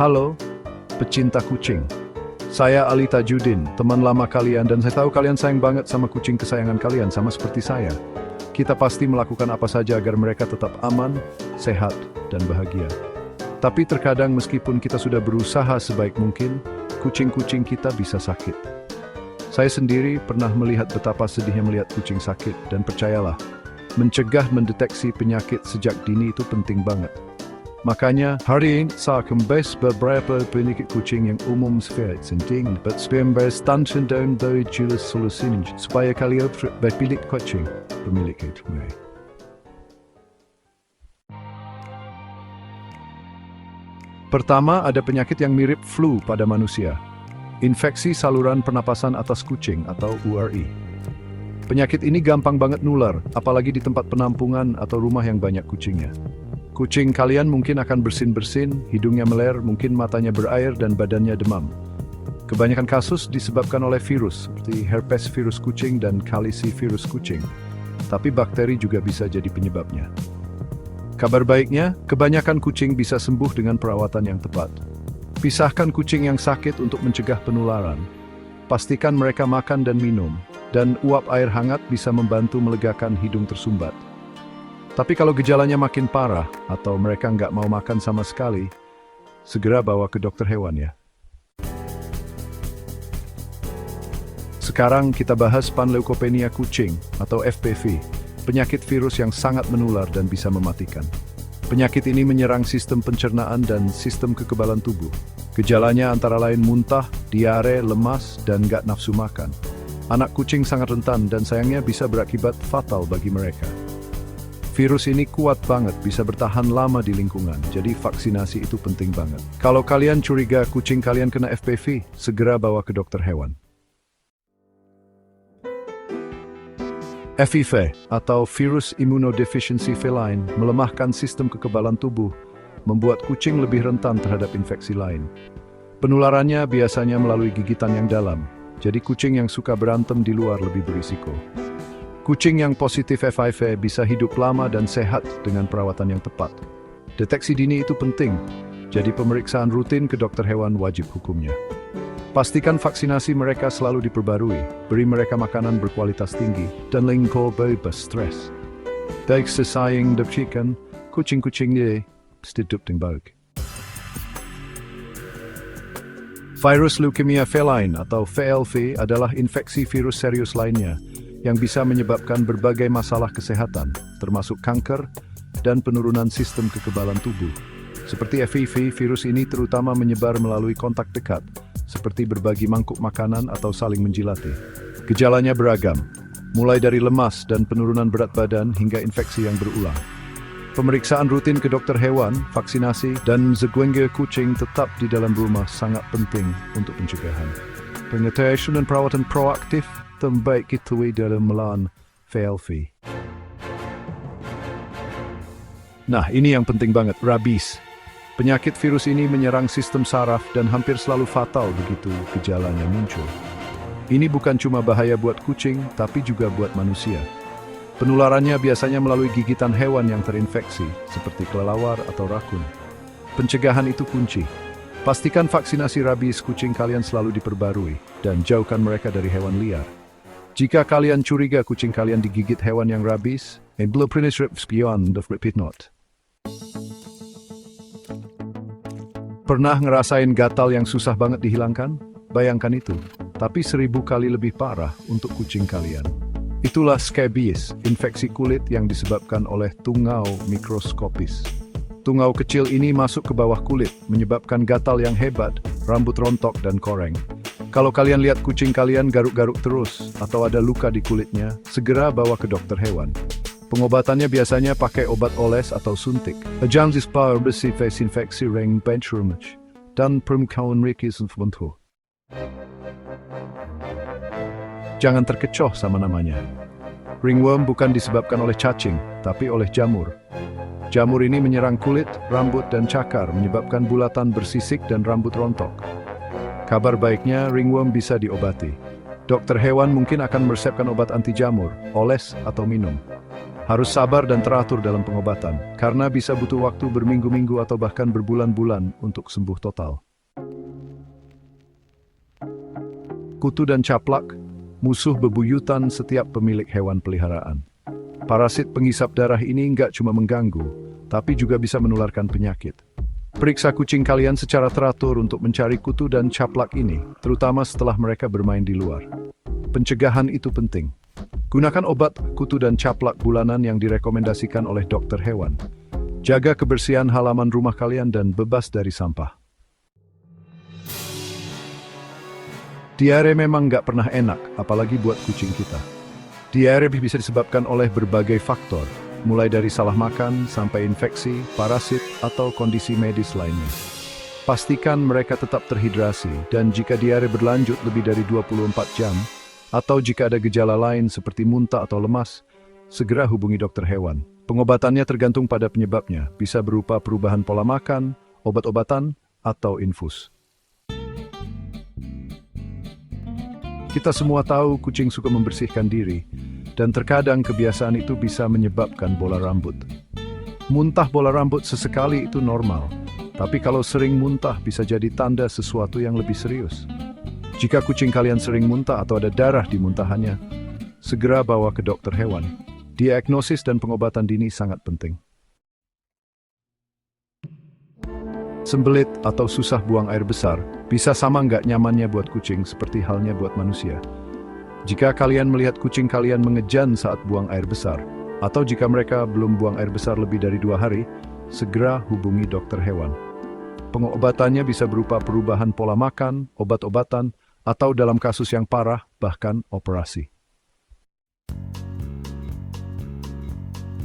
Halo, pecinta kucing. Saya Ali Tajudin, teman lama kalian, dan saya tahu kalian sayang banget sama kucing kesayangan kalian, sama seperti saya. Kita pasti melakukan apa saja agar mereka tetap aman, sehat, dan bahagia. Tapi terkadang meskipun kita sudah berusaha sebaik mungkin, kucing-kucing kita bisa sakit. Saya sendiri pernah melihat betapa sedihnya melihat kucing sakit, dan percayalah, mencegah mendeteksi penyakit sejak dini itu penting banget. Makanya, hari ini saya akan membahas beberapa penyakit kucing yang umum sangat penting, but membahas tentang dan jelas solusinya supaya kalian berpilih kucing pemilik itu. Pertama, ada penyakit yang mirip flu pada manusia. Infeksi saluran pernapasan atas kucing atau URI. Penyakit ini gampang banget nular, apalagi di tempat penampungan atau rumah yang banyak kucingnya. Kucing kalian mungkin akan bersin-bersin, hidungnya meler, mungkin matanya berair dan badannya demam. Kebanyakan kasus disebabkan oleh virus, seperti herpes virus kucing dan kalisi virus kucing. Tapi bakteri juga bisa jadi penyebabnya. Kabar baiknya, kebanyakan kucing bisa sembuh dengan perawatan yang tepat. Pisahkan kucing yang sakit untuk mencegah penularan. Pastikan mereka makan dan minum, dan uap air hangat bisa membantu melegakan hidung tersumbat. Tapi kalau gejalanya makin parah, atau mereka nggak mau makan sama sekali, segera bawa ke dokter hewan ya. Sekarang kita bahas panleukopenia kucing, atau FPV, penyakit virus yang sangat menular dan bisa mematikan. Penyakit ini menyerang sistem pencernaan dan sistem kekebalan tubuh. Gejalanya antara lain muntah, diare, lemas, dan nggak nafsu makan. Anak kucing sangat rentan dan sayangnya bisa berakibat fatal bagi mereka. Virus ini kuat banget, bisa bertahan lama di lingkungan, jadi vaksinasi itu penting banget. Kalau kalian curiga kucing kalian kena FPV, segera bawa ke dokter hewan. FIV, atau Virus Immunodeficiency Feline, melemahkan sistem kekebalan tubuh, membuat kucing lebih rentan terhadap infeksi lain. Penularannya biasanya melalui gigitan yang dalam, jadi kucing yang suka berantem di luar lebih berisiko. Kucing yang positif FIV bisa hidup lama dan sehat dengan perawatan yang tepat. Deteksi dini itu penting, jadi pemeriksaan rutin ke dokter hewan wajib hukumnya. Pastikan vaksinasi mereka selalu diperbarui, beri mereka makanan berkualitas tinggi, dan lingkungan bebas stres. Baik sesayang dapatkan kucing-kucingnya hidup dengan baik. Virus leukemia feline atau VLV adalah infeksi virus serius lainnya yang bisa menyebabkan berbagai masalah kesehatan, termasuk kanker dan penurunan sistem kekebalan tubuh. Seperti FIV, virus ini terutama menyebar melalui kontak dekat, seperti berbagi mangkuk makanan atau saling menjilati. Gejalanya beragam, mulai dari lemas dan penurunan berat badan hingga infeksi yang berulang. Pemeriksaan rutin ke dokter hewan, vaksinasi, dan zigwenge kucing tetap di dalam rumah sangat penting untuk pencegahan. Pengetahuan dan perawatan proaktif terbaik kita dalam melawan VLV. Nah, ini yang penting banget, rabies. Penyakit virus ini menyerang sistem saraf dan hampir selalu fatal begitu gejalanya muncul. Ini bukan cuma bahaya buat kucing, tapi juga buat manusia. Penularannya biasanya melalui gigitan hewan yang terinfeksi, seperti kelelawar atau rakun. Pencegahan itu kunci. Pastikan vaksinasi rabies kucing kalian selalu diperbarui, dan jauhkan mereka dari hewan liar. Jika kalian curiga kucing kalian digigit hewan yang rabies, beyond the repeat not. Pernah ngerasain gatal yang susah banget dihilangkan? Bayangkan itu, tapi 1000 kali lebih parah untuk kucing kalian. Itulah scabies, infeksi kulit yang disebabkan oleh tungau mikroskopis. Tungau kecil ini masuk ke bawah kulit, menyebabkan gatal yang hebat, rambut rontok dan koreng. Kalau kalian lihat kucing kalian garuk-garuk terus, atau ada luka di kulitnya, segera bawa ke dokter hewan. Pengobatannya biasanya pakai obat oles atau suntik. Jangan dispar besi face infeksi ring benchmark dan permkaun rikis untuk. Jangan terkecoh sama namanya. Ringworm bukan disebabkan oleh cacing, tapi oleh jamur. Jamur ini menyerang kulit, rambut, dan cakar, menyebabkan bulatan bersisik dan rambut rontok. Kabar baiknya, ringworm bisa diobati. Dokter hewan mungkin akan meresepkan obat anti jamur, oles, atau minum. Harus sabar dan teratur dalam pengobatan, karena bisa butuh waktu berminggu-minggu atau bahkan berbulan-bulan untuk sembuh total. Kutu dan caplak, musuh bebuyutan setiap pemilik hewan peliharaan. Parasit penghisap darah ini nggak cuma mengganggu, tapi juga bisa menularkan penyakit. Periksa kucing kalian secara teratur untuk mencari kutu dan caplak ini, terutama setelah mereka bermain di luar. Pencegahan itu penting. Gunakan obat kutu dan caplak bulanan yang direkomendasikan oleh dokter hewan. Jaga kebersihan halaman rumah kalian dan bebas dari sampah. Diare memang nggak pernah enak, apalagi buat kucing kita. Diare bisa disebabkan oleh berbagai faktor, mulai dari salah makan sampai infeksi, parasit, atau kondisi medis lainnya. Pastikan mereka tetap terhidrasi, dan jika diare berlanjut lebih dari 24 jam, atau jika ada gejala lain seperti muntah atau lemas, segera hubungi dokter hewan. Pengobatannya tergantung pada penyebabnya, bisa berupa perubahan pola makan, obat-obatan, atau infus. Kita semua tahu kucing suka membersihkan diri, dan terkadang kebiasaan itu bisa menyebabkan bola rambut. Muntah bola rambut sesekali itu normal, tapi kalau sering muntah bisa jadi tanda sesuatu yang lebih serius. Jika kucing kalian sering muntah atau ada darah di muntahannya, segera bawa ke dokter hewan. Diagnosis dan pengobatan dini sangat penting. Sembelit atau susah buang air besar bisa sama nggak nyamannya buat kucing seperti halnya buat manusia. Jika kalian melihat kucing kalian mengejan saat buang air besar, atau jika mereka belum buang air besar lebih dari 2 hari, segera hubungi dokter hewan. Pengobatannya bisa berupa perubahan pola makan, obat-obatan, atau dalam kasus yang parah, bahkan operasi.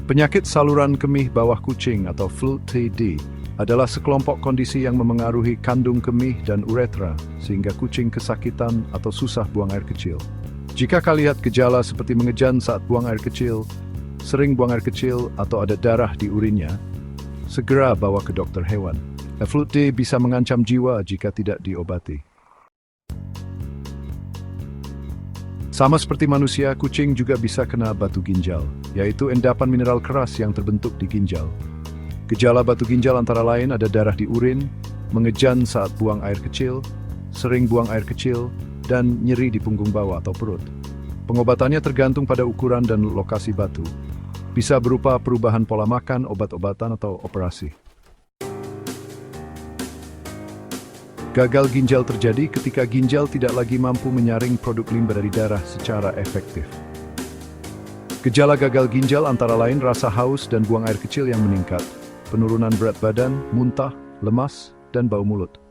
Penyakit saluran kemih bawah kucing atau FLT adalah sekelompok kondisi yang memengaruhi kandung kemih dan uretra, sehingga kucing kesakitan atau susah buang air kecil. Jika kalian lihat gejala seperti mengejan saat buang air kecil, sering buang air kecil, atau ada darah di urinnya, segera bawa ke dokter hewan. FLT bisa mengancam jiwa jika tidak diobati. Sama seperti manusia, kucing juga bisa kena batu ginjal, yaitu endapan mineral keras yang terbentuk di ginjal. Gejala batu ginjal antara lain ada darah di urin, mengejan saat buang air kecil, sering buang air kecil, dan nyeri di punggung bawah atau perut. Pengobatannya tergantung pada ukuran dan lokasi batu. Bisa berupa perubahan pola makan, obat-obatan, atau operasi. Gagal ginjal terjadi ketika ginjal tidak lagi mampu menyaring produk limbah dari darah secara efektif. Gejala gagal ginjal antara lain rasa haus dan buang air kecil yang meningkat, penurunan berat badan, muntah, lemas, dan bau mulut.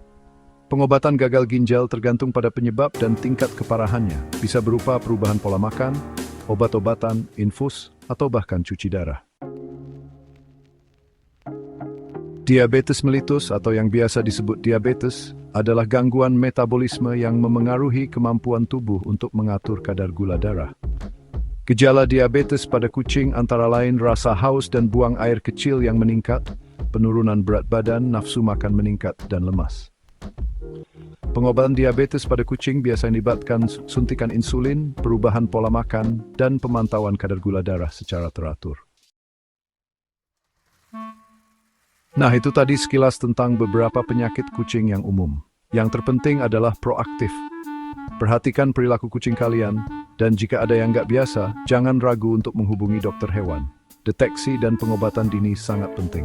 Pengobatan gagal ginjal tergantung pada penyebab dan tingkat keparahannya, bisa berupa perubahan pola makan, obat-obatan, infus, atau bahkan cuci darah. Diabetes mellitus atau yang biasa disebut diabetes adalah gangguan metabolisme yang memengaruhi kemampuan tubuh untuk mengatur kadar gula darah. Gejala diabetes pada kucing antara lain rasa haus dan buang air kecil yang meningkat, penurunan berat badan, nafsu makan meningkat, dan lemas. Pengobatan diabetes pada kucing biasa melibatkan suntikan insulin, perubahan pola makan, dan pemantauan kadar gula darah secara teratur. Nah, itu tadi sekilas tentang beberapa penyakit kucing yang umum. Yang terpenting adalah proaktif. Perhatikan perilaku kucing kalian, dan jika ada yang nggak biasa, jangan ragu untuk menghubungi dokter hewan. Deteksi dan pengobatan dini sangat penting.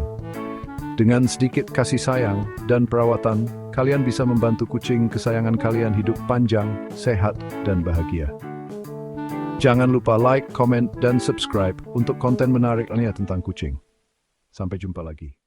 Dengan sedikit kasih sayang dan perawatan, kalian bisa membantu kucing kesayangan kalian hidup panjang, sehat, dan bahagia. Jangan lupa like, komen, dan subscribe untuk konten menarik lainnya tentang kucing. Sampai jumpa lagi.